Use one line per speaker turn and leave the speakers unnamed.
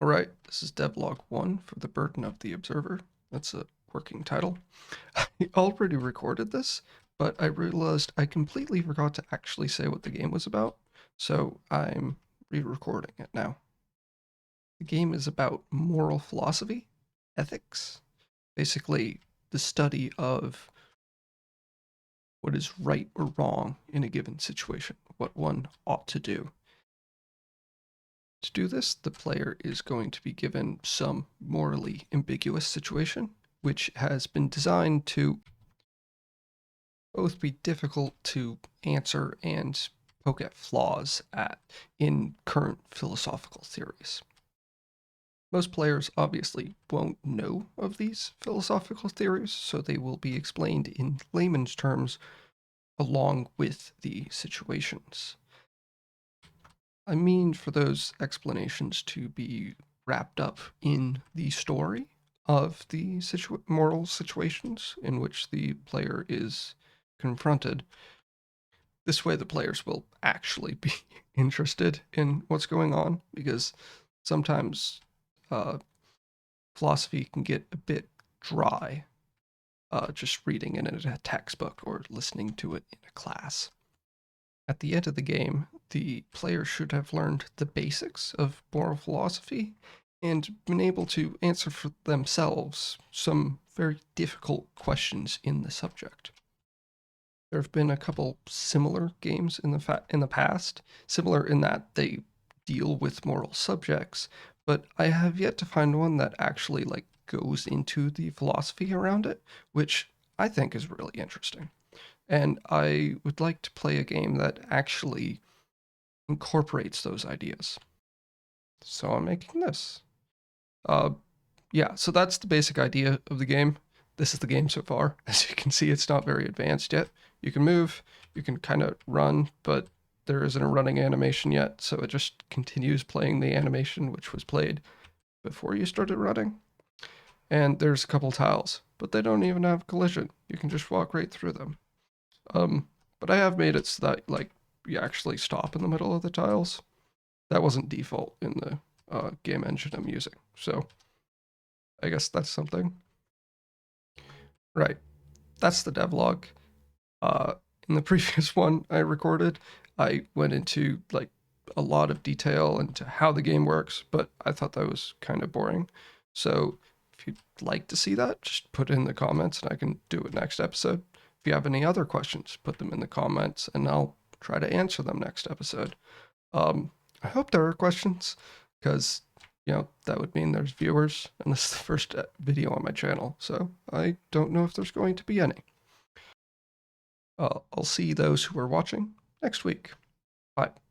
Alright, this is Devlog 1 for the Burden of the Observer. That's a working title. I already recorded this, but I realized I completely forgot to actually say what the game was about, so I'm re-recording it now. The game is about moral philosophy, ethics, basically the study of what is right or wrong in a given situation, what one ought to do. To do this, the player is going to be given some morally ambiguous situation, which has been designed to both be difficult to answer and poke at flaws in current philosophical theories. Most players obviously won't know of these philosophical theories, so they will be explained in layman's terms along with the situations. I mean for those explanations to be wrapped up in the story of the moral situations in which the player is confronted. This way, the players will actually be interested in what's going on, because sometimes uh, philosophy can get a bit dry just reading it in a textbook or listening to it in a class. At the end of the game, the player should have learned the basics of moral philosophy and been able to answer for themselves some very difficult questions in the subject. There have been a couple similar games in the past, similar in that they deal with moral subjects, but I have yet to find one that actually goes into the philosophy around it, which I think is really interesting. And I would like to play a game that actually incorporates those ideas. So I'm making this. Uh, yeah, so that's the basic idea of the game. This is the game so far. As you can see, it's not very advanced yet. You can move, you can kind of run, but there isn't a running animation yet, so it just continues playing the animation which was played before you started running. And there's a couple tiles, but they don't even have collision. You can just walk right through them. But I have made it so that you actually stop in the middle of the tiles. That wasn't default in the game engine I'm using, so I guess that's something. Right, that's the devlog. Uh, in the previous one I recorded, I went into a lot of detail into how the game works, but I thought that was kind of boring. So if you'd like to see that, just put it in the comments and I can do it next episode. If you have any other questions, put them in the comments and I'll try to answer them next episode. I hope there are questions, because that would mean there's viewers, and this is the first video on my channel, so I don't know if there's going to be any. I'll see those who are watching next week. Bye.